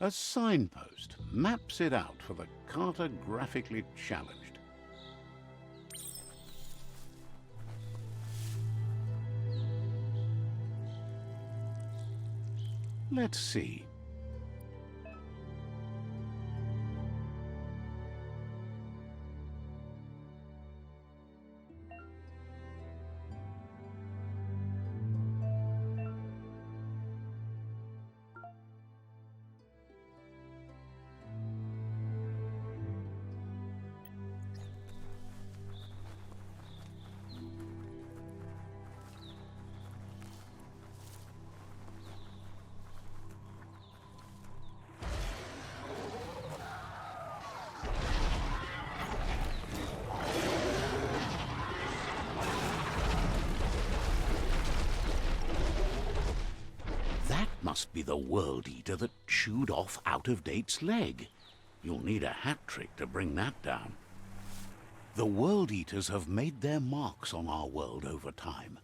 A signpost maps it out for the cartographically challenged. Let's see. Must be the World Eater that chewed off Out-of-Date's leg. You'll need a hat trick to bring that down. The World Eaters have made their marks on our world over time.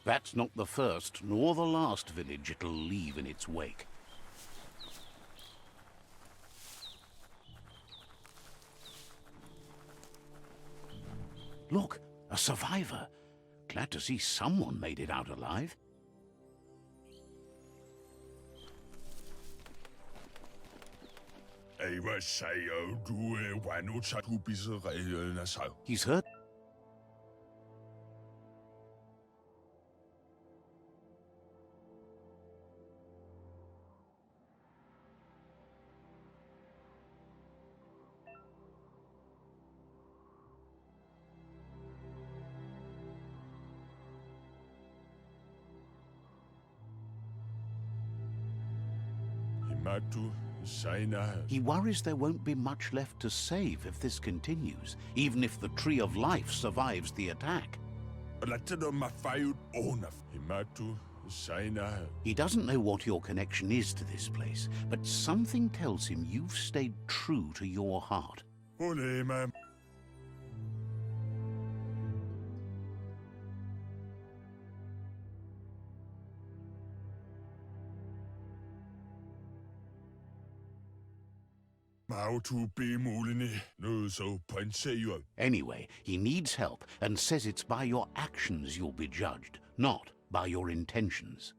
That's not the first nor the last village it'll leave in its wake. Look, a survivor. Glad to see someone made it out alive. He's hurt. He worries there won't be much left to save if this continues, even if the Tree of Life survives the attack. He doesn't know what your connection is to this place, but something tells him you've stayed true to your heart. Anyway, he needs help and says it's by your actions you'll be judged, not by your intentions.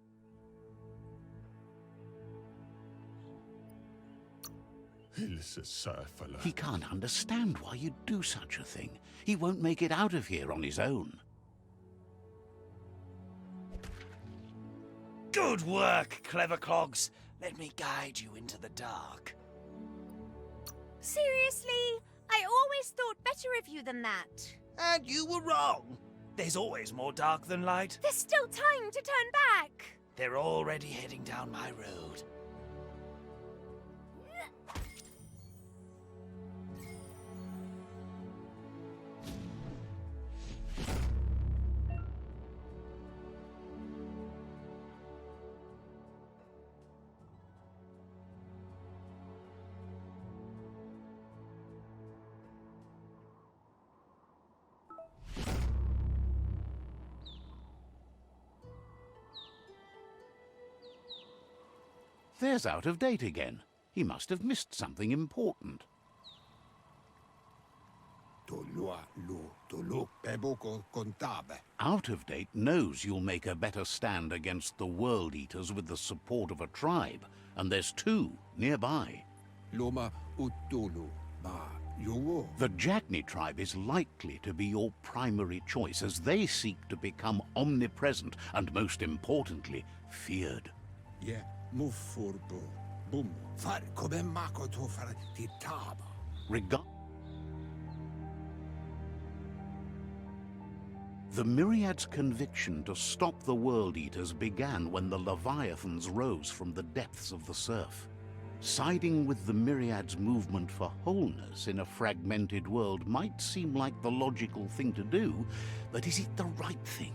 He can't understand why you'd do such a thing. He won't make it out of here on his own. Good work, clever clogs. Let me guide you into the dark. Seriously? I always thought better of you than that. And you were wrong. There's always more dark than light. There's still time to turn back. They're already heading down my road. There's Out-of-Date again. He must have missed something important. Out-of-Date knows you'll make a better stand against the World Eaters with the support of a tribe, and there's two nearby. The Jagni tribe is likely to be your primary choice as they seek to become omnipresent and, most importantly, feared. The Myriad's conviction to stop the World Eaters began when the Leviathans rose from the depths of the surf. Siding with the Myriad's movement for wholeness in a fragmented world might seem like the logical thing to do, but is it the right thing?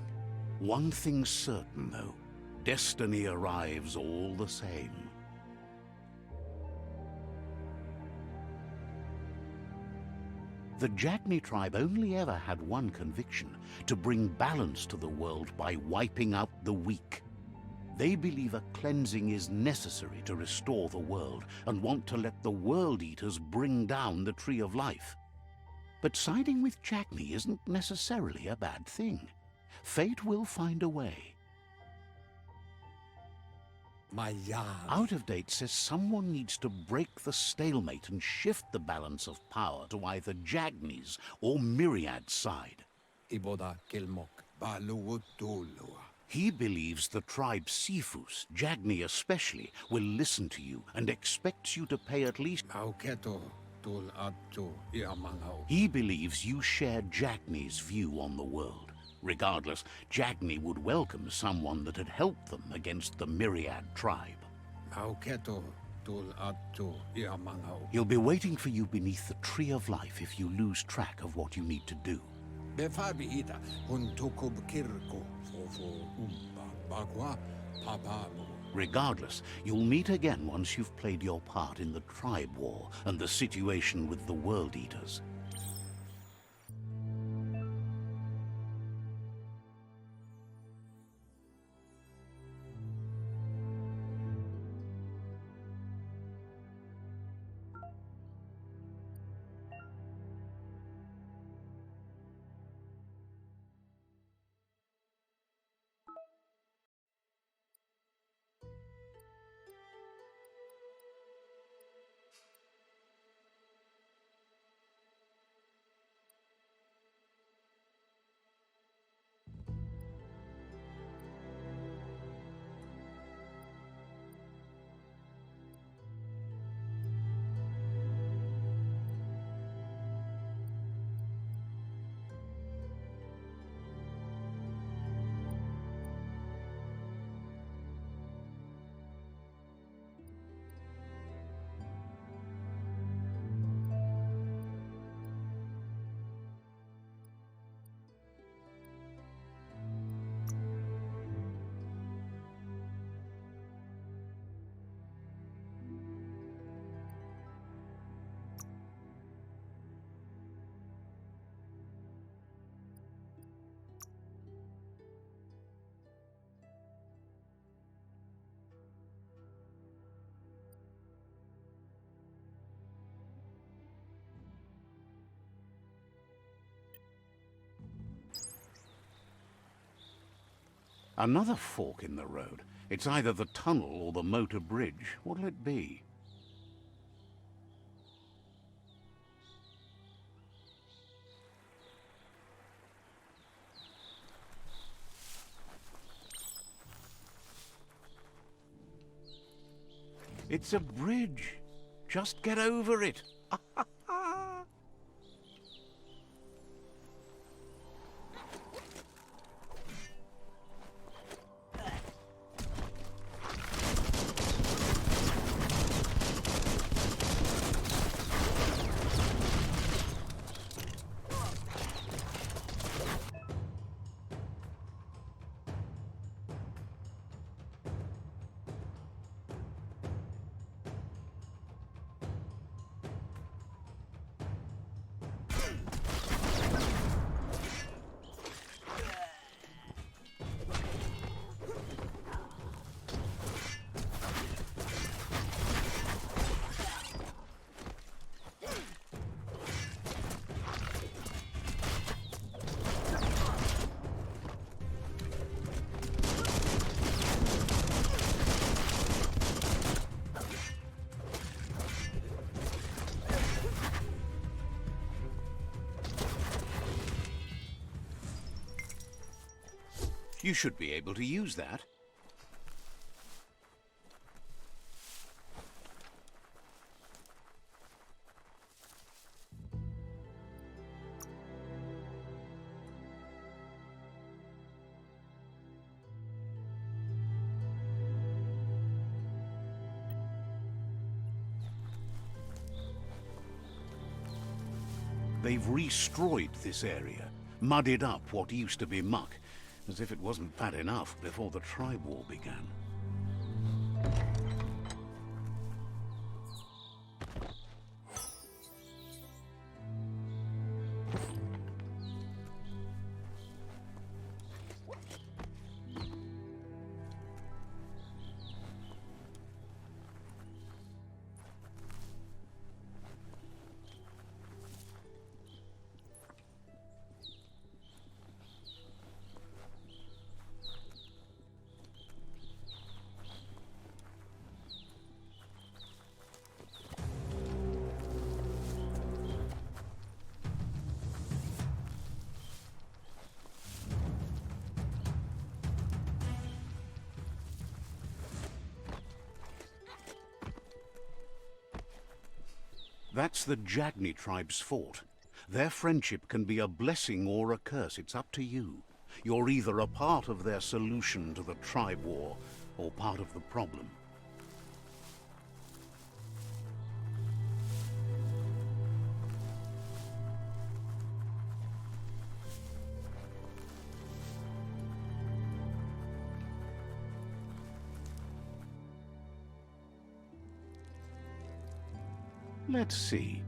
One thing's certain, though. Destiny arrives all the same. The Jagni tribe only ever had one conviction: to bring balance to the world by wiping out the weak. They believe a cleansing is necessary to restore the world and want to let the World Eaters bring down the Tree of Life. But siding with Jagni isn't necessarily a bad thing. Fate will find a way. Out of Date says someone needs to break the stalemate and shift the balance of power to either Jagni's or Myriad's side. He believes the tribe Sifus, Jagni especially, will listen to you and expects you to pay at least... He believes you share Jagni's view on the world. Regardless, Jagni would welcome someone that had helped them against the Myriad tribe. He'll be waiting for you beneath the Tree of Life if you lose track of what you need to do. Regardless, you'll meet again once you've played your part in the tribe war and the situation with the World Eaters. Another fork in the road. It's either the tunnel or the motor bridge. What'll it be? It's a bridge. Just get over it. You should be able to use that. They've destroyed this area, muddied up what used to be muck, as if it wasn't bad enough before the tribe war began. That's the Jagni tribe's fort. Their friendship can be a blessing or a curse. It's up to you. You're either a part of their solution to the tribe war, or part of the problem. Let's see.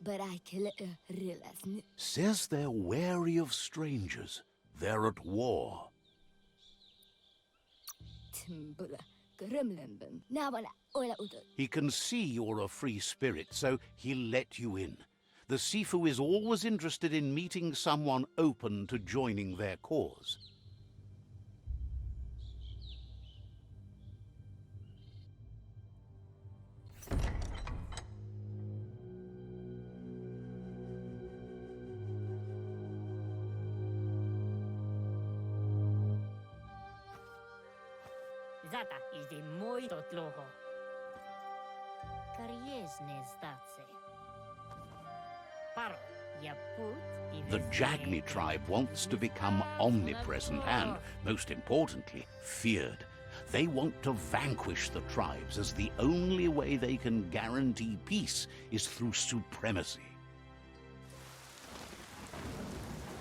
But I can realize. Says they're wary of strangers. They're at war. He can see you're a free spirit, so he'll let you in. The Sifu is always interested in meeting someone open to joining their cause. Zata is the moi totloho. Kariesne statse. Paro, yaput. The Jagni tribe wants to become omnipresent and, most importantly, feared. They want to vanquish the tribes, as the only way they can guarantee peace is through supremacy.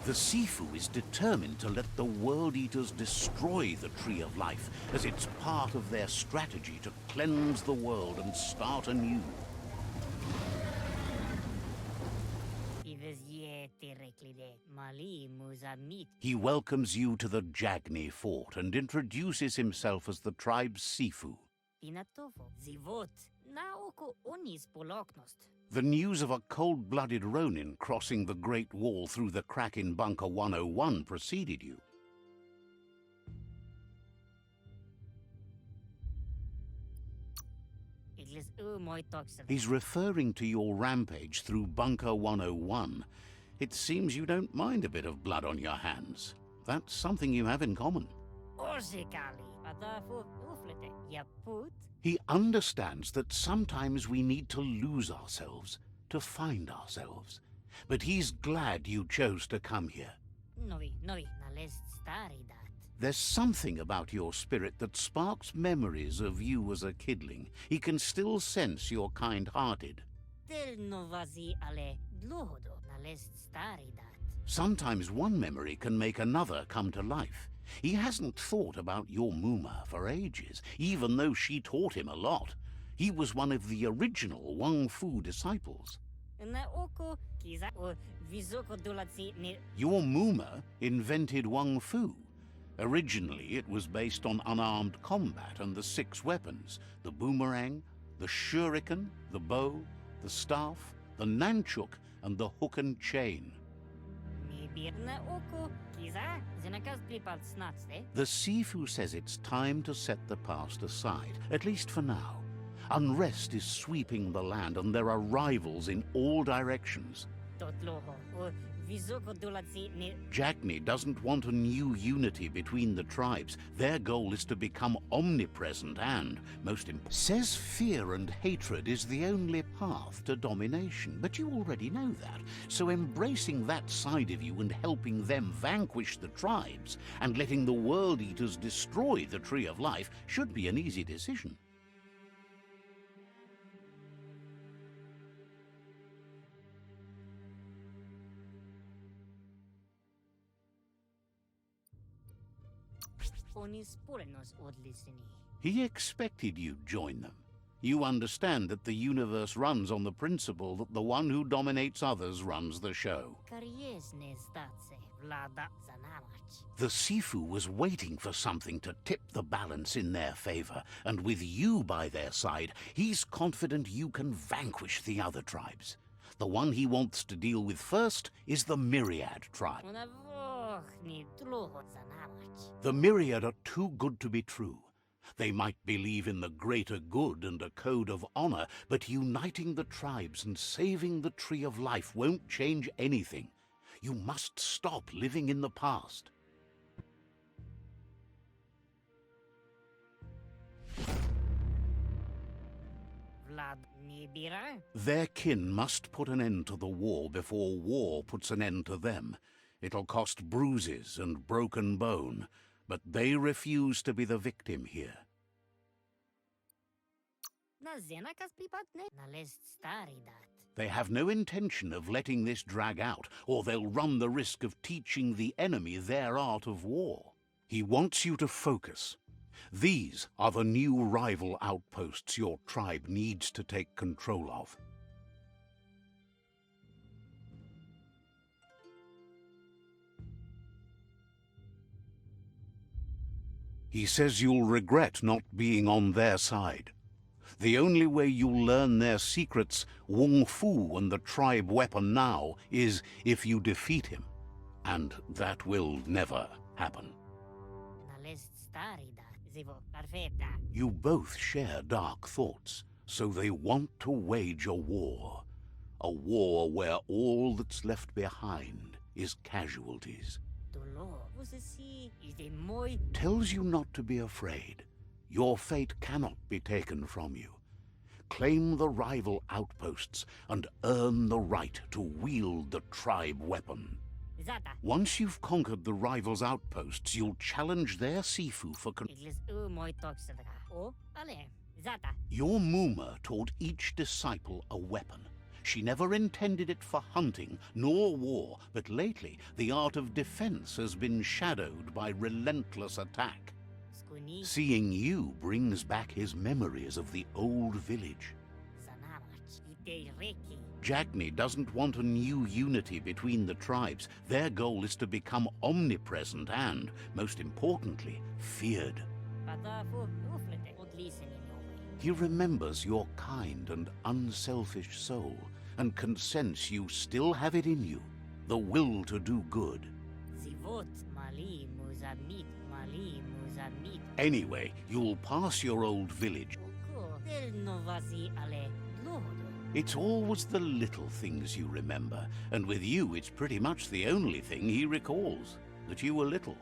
The Sifu is determined to let the World Eaters destroy the Tree of Life, as it's part of their strategy to cleanse the world and start anew. He welcomes you to the Jagni fort and introduces himself as the tribe's Sifu. The news of a cold-blooded Ronin crossing the Great Wall through the crack in Bunker 101 preceded you. He's referring to your rampage through Bunker 101. It seems you don't mind a bit of blood on your hands. That's something you have in common. He understands that sometimes we need to lose ourselves, to find ourselves. But he's glad you chose to come here. There's something about your spirit that sparks memories of you as a kidling. He can still sense you're kind-hearted. Sometimes one memory can make another come to life. He hasn't thought about your Muma for ages, even though she taught him a lot. He was one of the original Wang Fu disciples. Your Muma invented Wang Fu. Originally, it was based on unarmed combat and the 6 weapons: the boomerang, the shuriken, the bow, the staff, the nunchuk, and the hook and chain. The Sifu says it's time to set the past aside, at least for now. Unrest is sweeping the land, and there are rivals in all directions. Jagni doesn't want a new unity between the tribes. Their goal is to become omnipresent and, most important, says fear and hatred is the only path to domination. But you already know that. So embracing that side of you and helping them vanquish the tribes and letting the World Eaters destroy the Tree of Life should be an easy decision. He expected you'd join them. You understand that the universe runs on the principle that the one who dominates others runs the show. The Sifu was waiting for something to tip the balance in their favor, and with you by their side, he's confident you can vanquish the other tribes. The one he wants to deal with first is the Myriad tribe. The Myriad are too good to be true. They might believe in the greater good and a code of honor, but uniting the tribes and saving the Tree of Life won't change anything. You must stop living in the past. Vlad Nibira? Their kin must put an end to the war before war puts an end to them. It'll cost bruises and broken bone, but they refuse to be the victim here. Na zena kas pripatne? Na lest stari dat. They have no intention of letting this drag out, or they'll run the risk of teaching the enemy their art of war. He wants you to focus. These are the new rival outposts your tribe needs to take control of. He says you'll regret not being on their side. The only way you'll learn their secrets, Wung Fu and the tribe weapon now, is if you defeat him. And that will never happen. Na lest stari dat. Zivo, perfetta. You both share dark thoughts, so they want to wage a war. A war where all that's left behind is casualties. Dolor. Você si is de moi. Tells you not to be afraid. Your fate cannot be taken from you. Claim the rival outposts and earn the right to wield the tribe weapon. Zata. Once you've conquered the rival's outposts, you'll challenge their Sifu for Iglis moi toxidra. O, ale. Zata. Your Muma taught each disciple a weapon. She never intended it for hunting nor war, but lately the art of defense has been shadowed by relentless attack. Skuni. Seeing you brings back his memories of the old village. Zanarach. Ite reki. Jagni doesn't want a new unity between the tribes. Their goal is to become omnipresent and, most importantly, feared. Pata fu uflete. Od lisen in your way. He remembers your kind and unselfish soul and can sense you still have it in you, the will to do good. Zivot. Mali muzamit. Mali muzamit. Anyway, you'll pass your old village. Oko. Del novazi ale. Lodo. It's always the little things you remember, and with you it's pretty much the only thing he recalls, that you were little.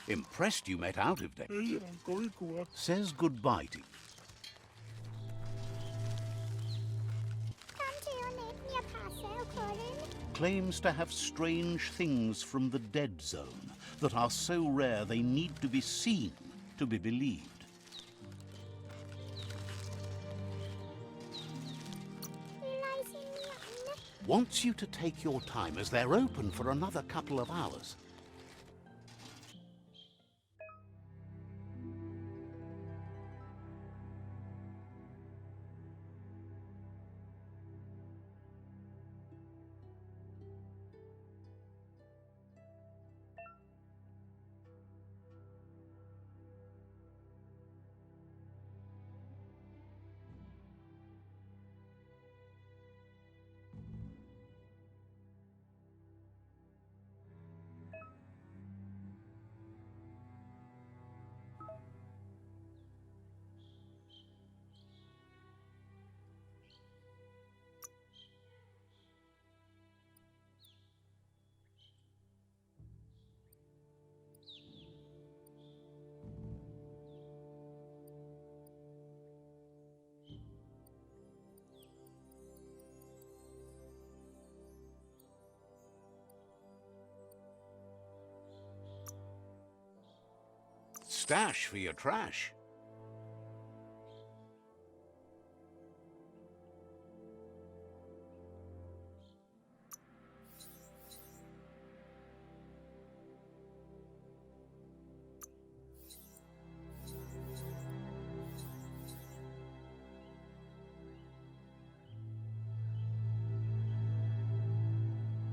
Impressed you met out of date. Says goodbye to you. Claims to have strange things from the dead zone that are so rare they need to be seen to be believed. Wants you to take your time as they're open for another couple of hours. Stash for your trash.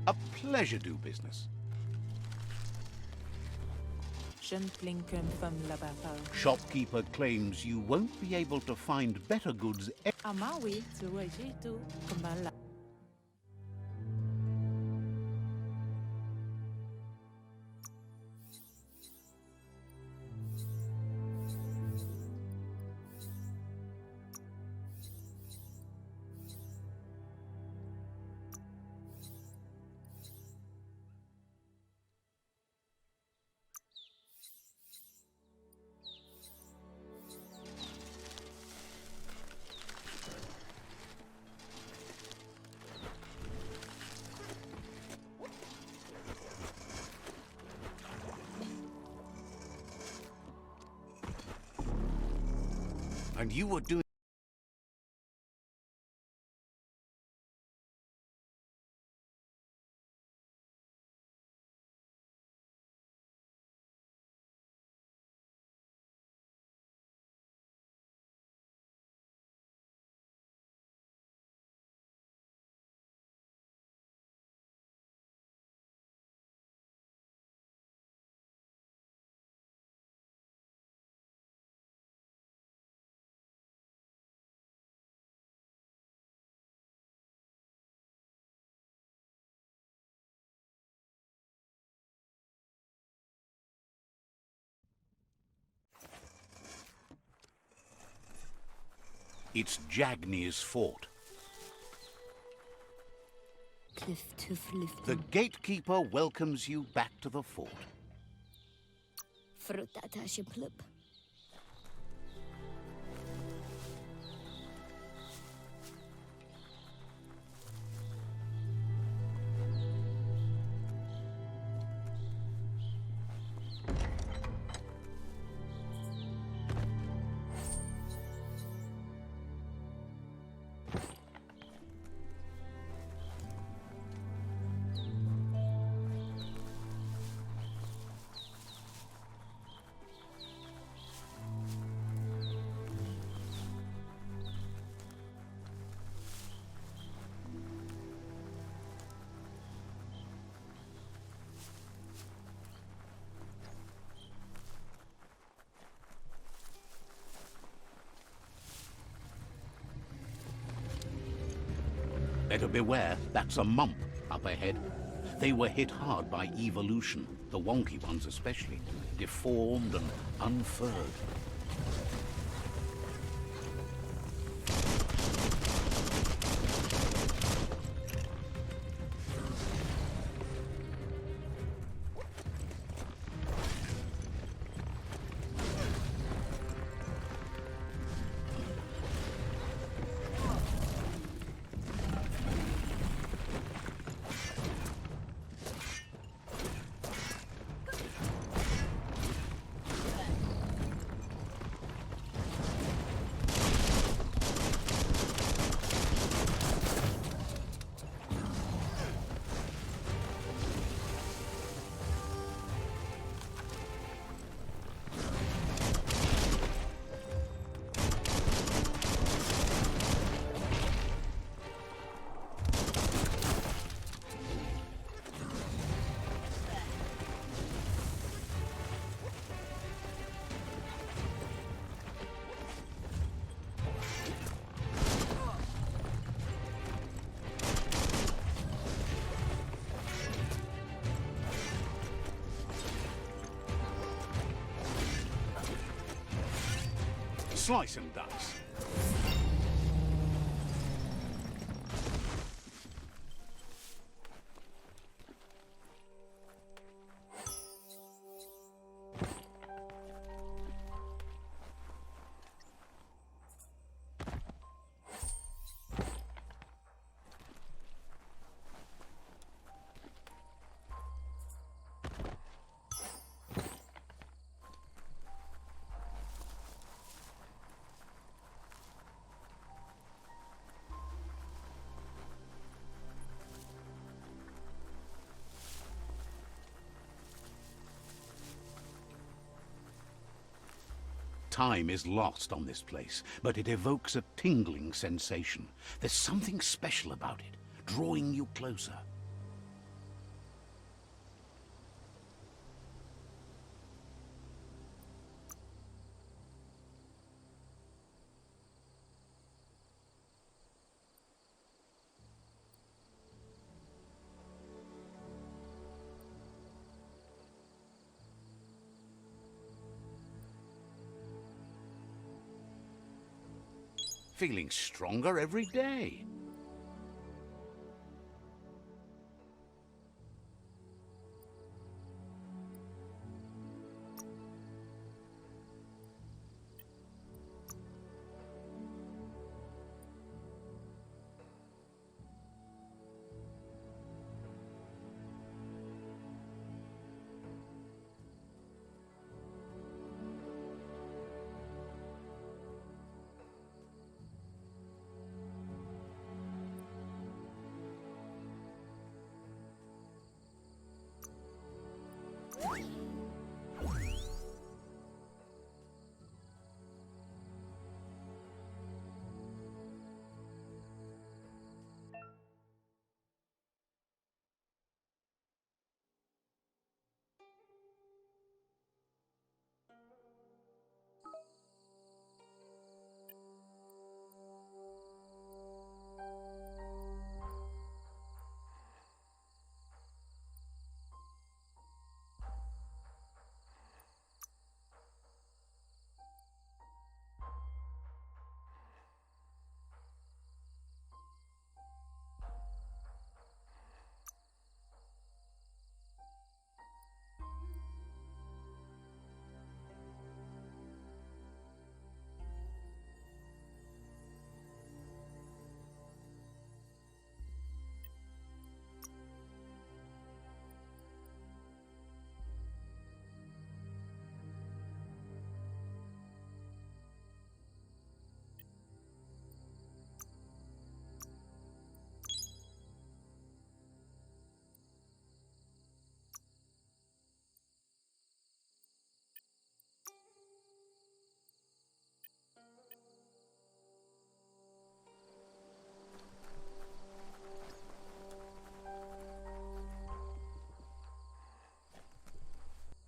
A pleasure do business. Shopkeeper claims you won't be able to find better goods. And you were doing... It's Jagnir's fort. The gatekeeper welcomes you back to the fort. Better beware, that's a mump up ahead. They were hit hard by evolution, the wonky ones especially, deformed and unfurred. Slice and dice. Time is lost on this place, but it evokes a tingling sensation. There's something special about it, drawing you closer. feeling stronger every day.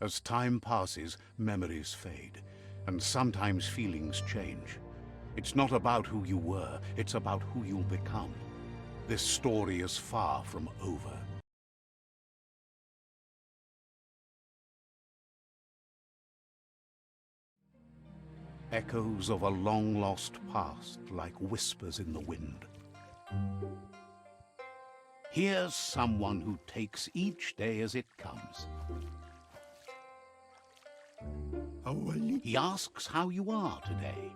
As time passes, memories fade, and sometimes feelings change. It's not about who you were, it's about who you'll become. This story is far from over. Echoes of a long-lost past, like whispers in the wind. Here's someone who takes each day as it comes. He asks how you are today.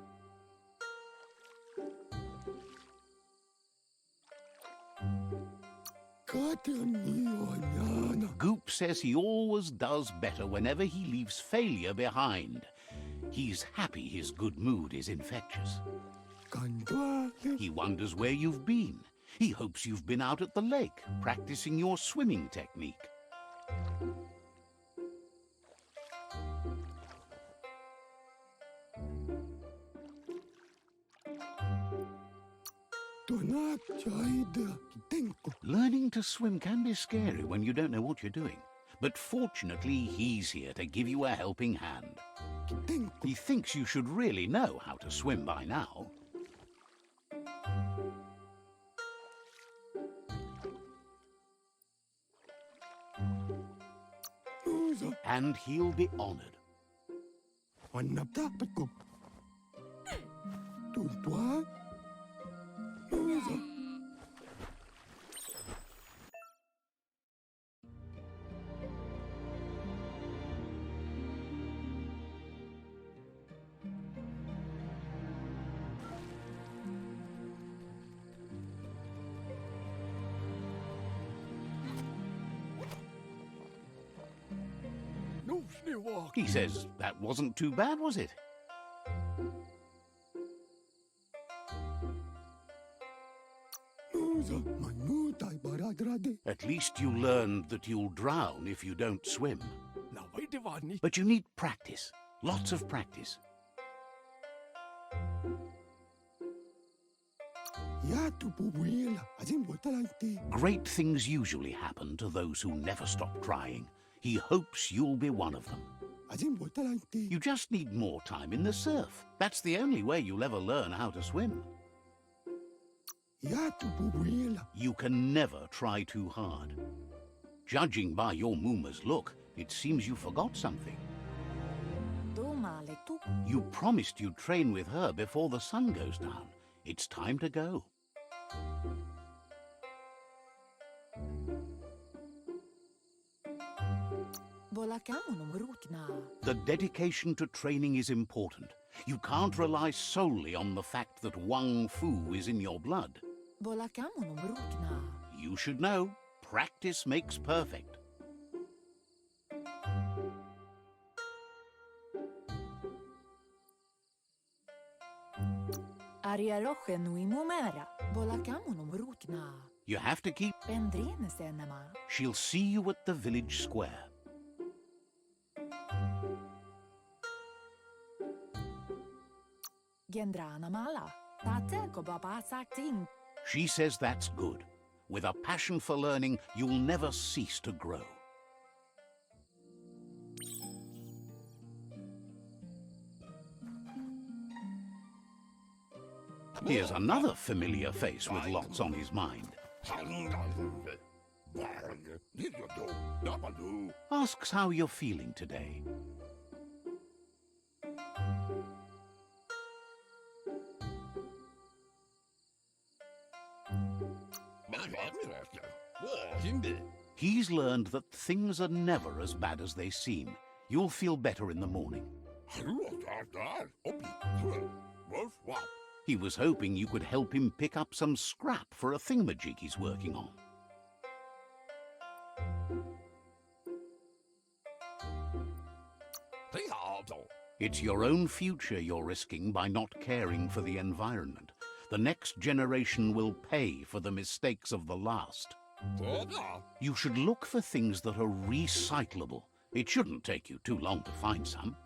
Goop says he always does better whenever he leaves failure behind. He's happy his good mood is infectious. He wonders where you've been. He hopes you've been out at the lake, practicing your swimming technique. Learning to swim can be scary when you don't know what you're doing. But fortunately, he's here to give you a helping hand. He thinks you should really know how to swim by now. And he'll be honored. He says, that wasn't too bad, was it? At least you learned that you'll drown if you don't swim. But you need practice, lots of practice. Great things usually happen to those who never stop trying. He hopes you'll be one of them. You just need more time in the surf. That's the only way you'll ever learn how to swim. You can never try too hard. Judging by your Muma's look, it seems you forgot something. You promised you'd train with her before the sun goes down. It's time to go. The dedication to training is important. You can't rely solely on the fact that Wang Fu is in your blood. You should know, practice makes perfect. You have to keep... She'll see you at the village square. She says that's good. With a passion for learning, you'll never cease to grow. Here's another familiar face with lots on his mind. Asks how you're feeling today. He's learned that things are never as bad as they seem. You'll feel better in the morning. He was hoping you could help him pick up some scrap for a thingamajig he's working on. It's your own future you're risking by not caring for the environment. The next generation will pay for the mistakes of the last. You should look for things that are recyclable. It shouldn't take you too long to find some.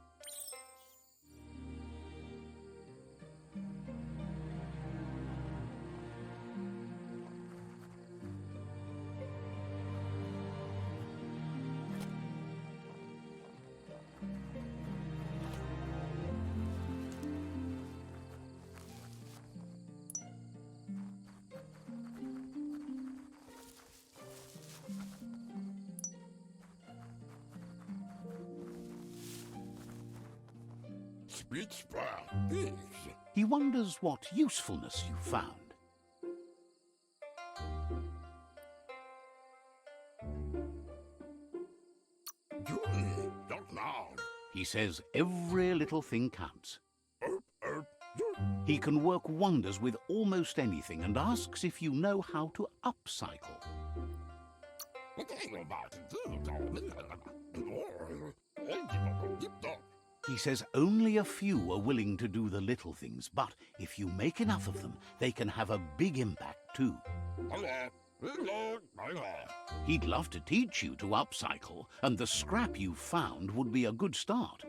He wonders what usefulness you found. He says every little thing counts. He can work wonders with almost anything and asks if you know how to upcycle. He says only a few are willing to do the little things, but if you make enough of them, they can have a big impact too. He'd love to teach you to upcycle, and the scrap you found would be a good start.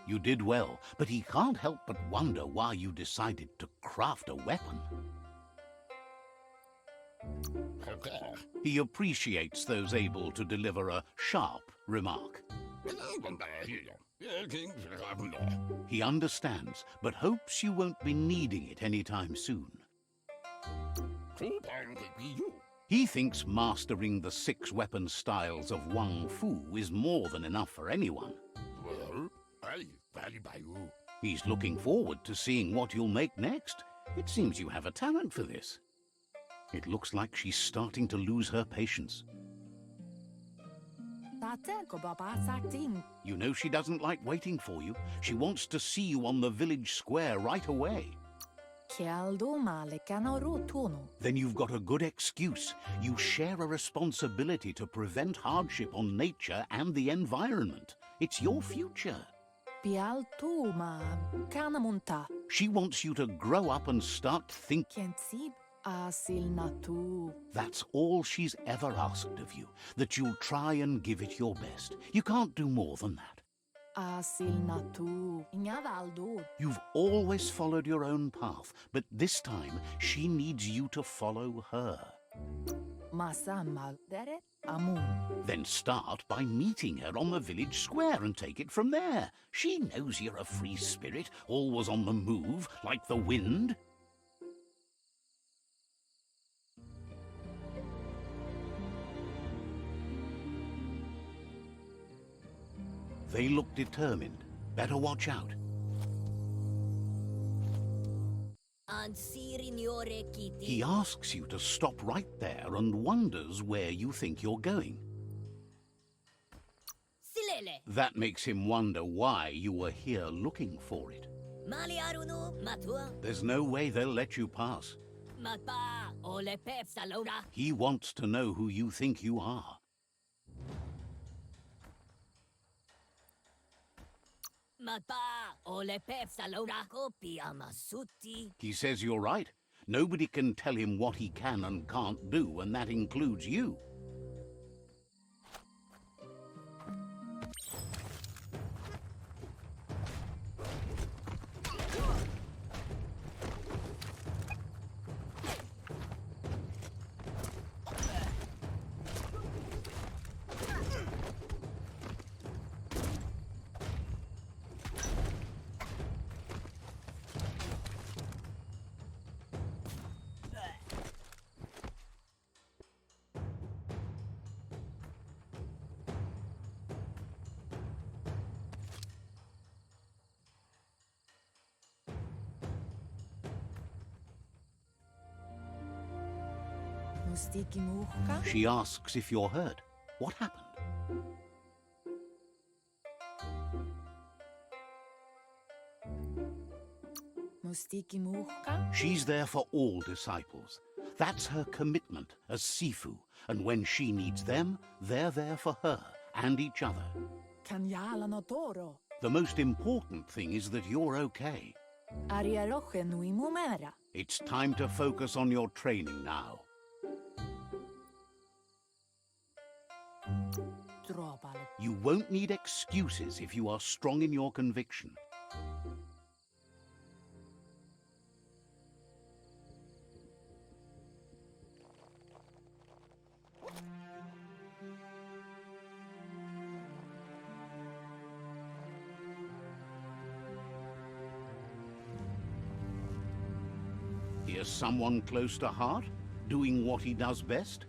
You did well, but he can't help but wonder why you decided to craft a weapon. He appreciates those able to deliver a sharp remark. He understands, but hopes you won't be needing it anytime soon. He thinks mastering the 6 weapon styles of Wang Fu is more than enough for anyone. He's looking forward to seeing what you'll make next. It seems you have a talent for this. It looks like she's starting to lose her patience. You know she doesn't like waiting for you. She wants to see you on the village square right away. Then you've got a good excuse. You share a responsibility to prevent hardship on nature and the environment. It's your future. She wants you to grow up and start thinking. That's all she's ever asked of you, that you'll try and give it your best. You can't do more than that. You've always followed your own path, but this time she needs you to follow her. Then start by meeting her on the village square and take it from there. She knows you're a free spirit, always on the move, like the wind. They look determined. Better watch out. He asks you to stop right there and wonders where you think you're going. That makes him wonder why you were here looking for it. There's no way they'll let you pass. He wants to know who you think you are. He says you're right. Nobody can tell him what he can and can't do, and that includes you. She asks if you're hurt. What happened? She's there for all disciples. That's her commitment as Sifu, and when she needs them, they're there for her and each other. The most important thing is that you're okay. It's time to focus on your training now. You won't need excuses if you are strong in your conviction. Here's someone close to heart, doing what he does best.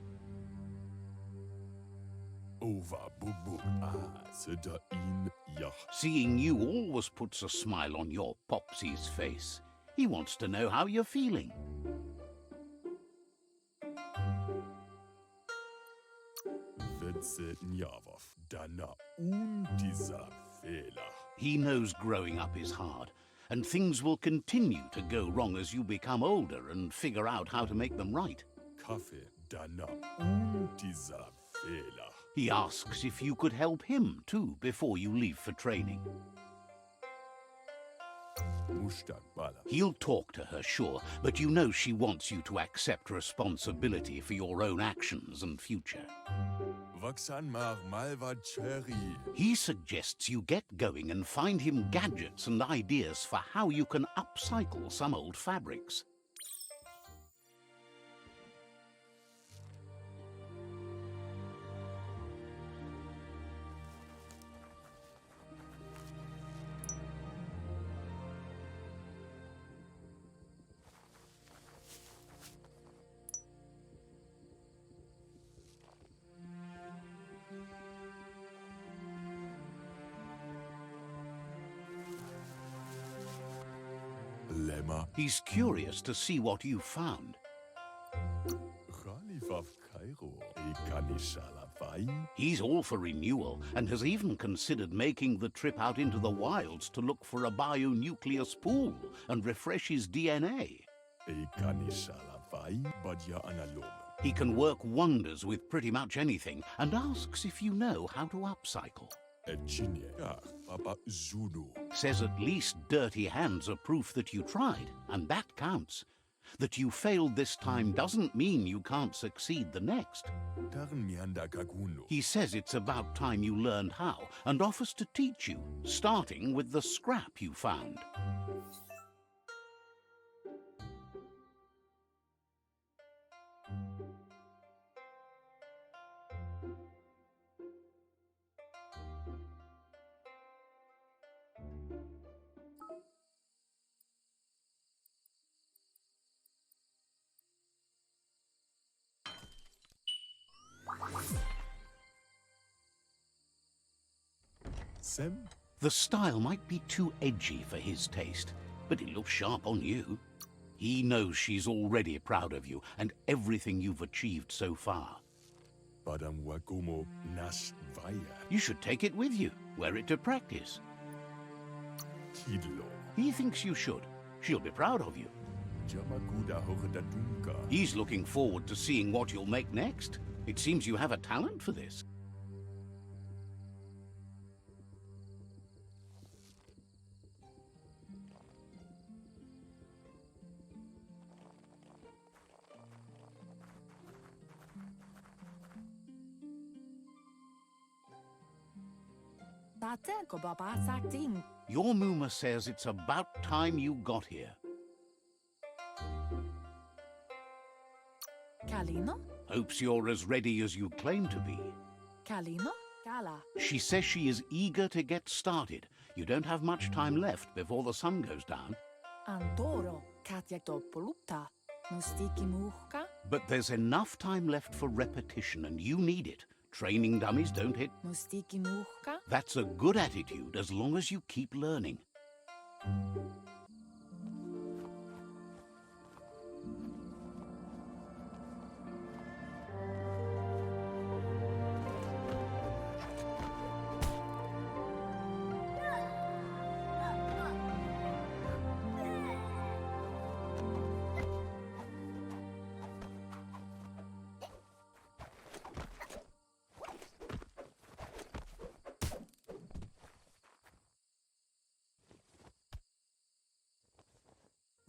Seeing you always puts a smile on your Popsy's face. He wants to know how you're feeling. He knows growing up is hard, and things will continue to go wrong as you become older and figure out how to make them right. He asks if you could help him, too, before you leave for training. He'll talk to her, sure, but you know she wants you to accept responsibility for your own actions and future. He suggests you get going and find him gadgets and ideas for how you can upcycle some old fabrics. Lemma. He's curious to see what you've found. Khalifaf Cairo. Ikanishalafai. He's all for renewal and has even considered making the trip out into the wilds to look for a bionuclear spool and refresh his DNA. Ikanishalafai. Badya analom. He can work wonders with pretty much anything and asks if you know how to upcycle. Echine. Papa Zulu. Says at least dirty hands are proof that you tried, and that counts. That you failed this time doesn't mean you can't succeed the next. Tarn mianda kaguno. He says it's about time you learned how and offers to teach you, starting with the scrap you found. Sem. The style might be too edgy for his taste, but it looks sharp on you. He knows she's already proud of you and everything you've achieved so far. Padam wakomo nas vaya. You should take it with you, wear it to practice. Tidlo. He thinks you should. She'll be proud of you. Jamaguda hogadadunka. He's looking forward to seeing what you'll make next. It seems you have a talent for this. Your Muma says it's about time you got here. Kalino? Hopes you're as ready as you claim to be. Kalino? Kala. She says she is eager to get started. You don't have much time left before the sun goes down. Antoro. Katyaktopolupta. Mustiki muhka. But there's enough time left for repetition, and you need it. Training dummies don't hit. Mustiki muhka. That's a good attitude as long as you keep learning.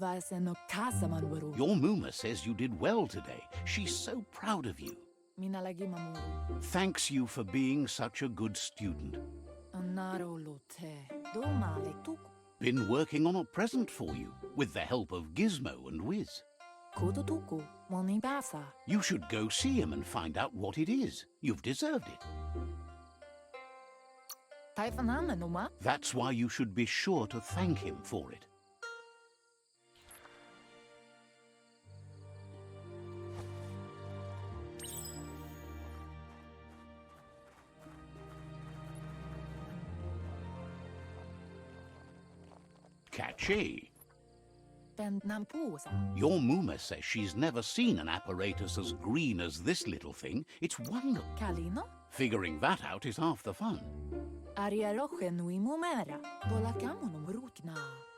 Your Muma says you did well today. She's so proud of you. Thanks you for being such a good student. Been working on a present for you, with the help of Gizmo and Wiz. You should go see him and find out what it is. You've deserved it. That's why you should be sure to thank him for it. Catchy. Your Muma says she's never seen an apparatus as green as this little thing. It's wonderful. Figuring that out is half the fun.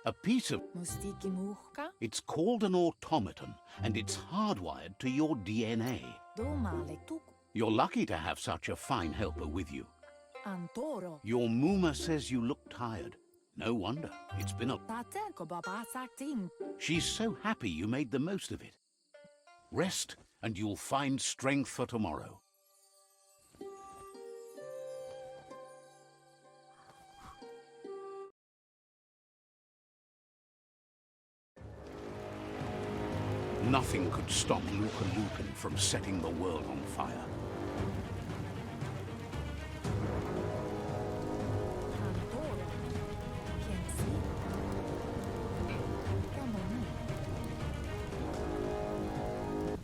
A piece of... It's called an automaton, and it's hardwired to your DNA. You're lucky to have such a fine helper with you. Your Muma says you look tired. No wonder. It's been a... She's so happy you made the most of it. Rest, and you'll find strength for tomorrow. Nothing could stop Luka Lupin from setting the world on fire.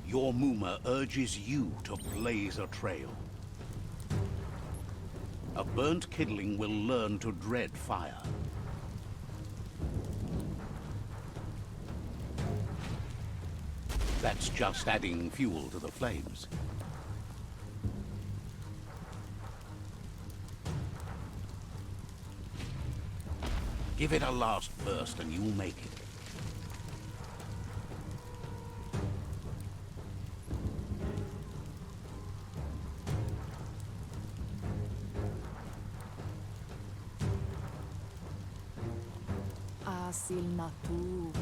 Your Muma urges you to blaze a trail. A burnt kidling will learn to dread fire. That's just adding fuel to the flames. Give it a last burst and you'll make it.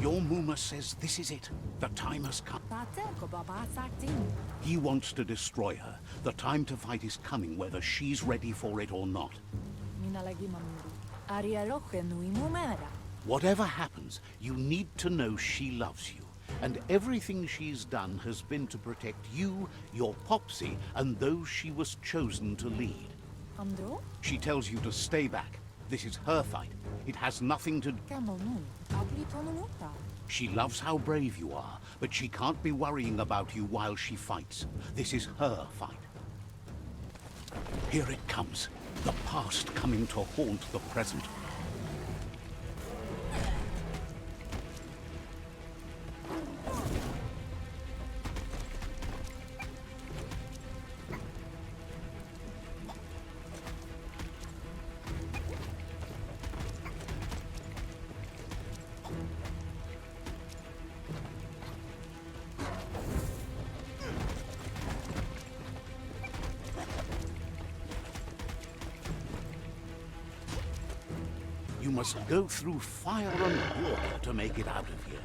Your Muma says this is it. The time has come. He wants to destroy her. The time to fight is coming, whether she's ready for it or not. Whatever happens, you need to know she loves you. And everything she's done has been to protect you, your Popsy, and those she was chosen to lead. She tells you to stay back. This is her fight. It has nothing to... She loves how brave you are, but she can't be worrying about you while she fights. This is her fight. Here it comes. The past coming to haunt the present. You must go through fire and water to make it out of here.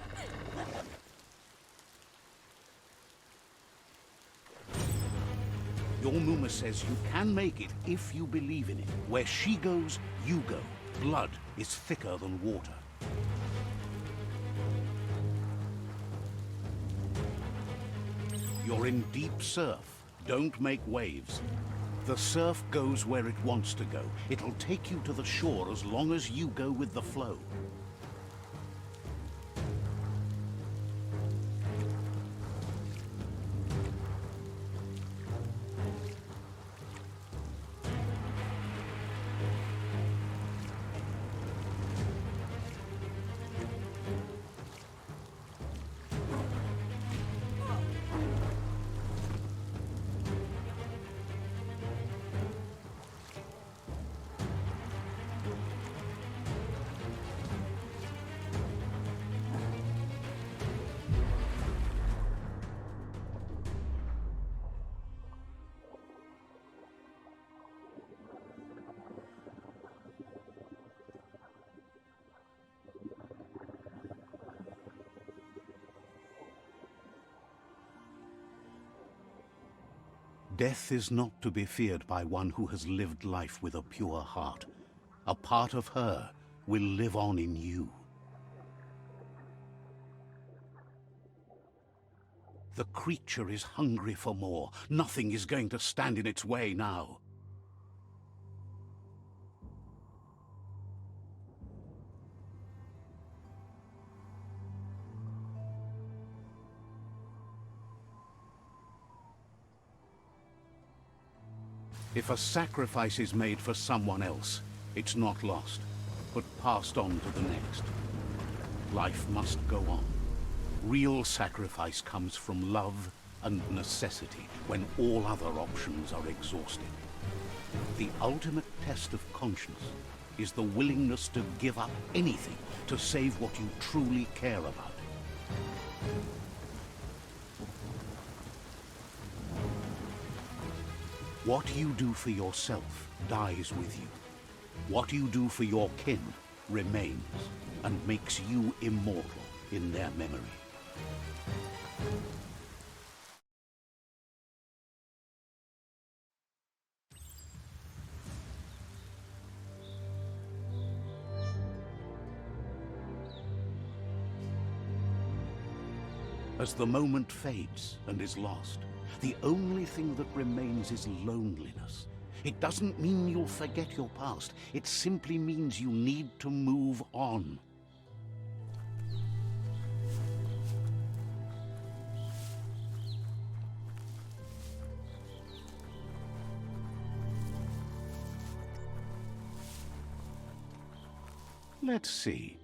Your Muma says you can make it if you believe in it. Where she goes, you go. Blood is thicker than water. You're in deep surf. Don't make waves. The surf goes where it wants to go. It'll take you to the shore as long as you go with the flow. Death is not to be feared by one who has lived life with a pure heart. A part of her will live on in you. The creature is hungry for more. Nothing is going to stand in its way now. If a sacrifice is made for someone else, it's not lost, but passed on to the next. Life must go on. Real sacrifice comes from love and necessity, when all other options are exhausted. The ultimate test of conscience is the willingness to give up anything to save what you truly care about. What you do for yourself dies with you. What you do for your kin remains and makes you immortal in their memory. As the moment fades and is lost, the only thing that remains is loneliness. It doesn't mean you'll forget your past. It simply means you need to move on. Let's see.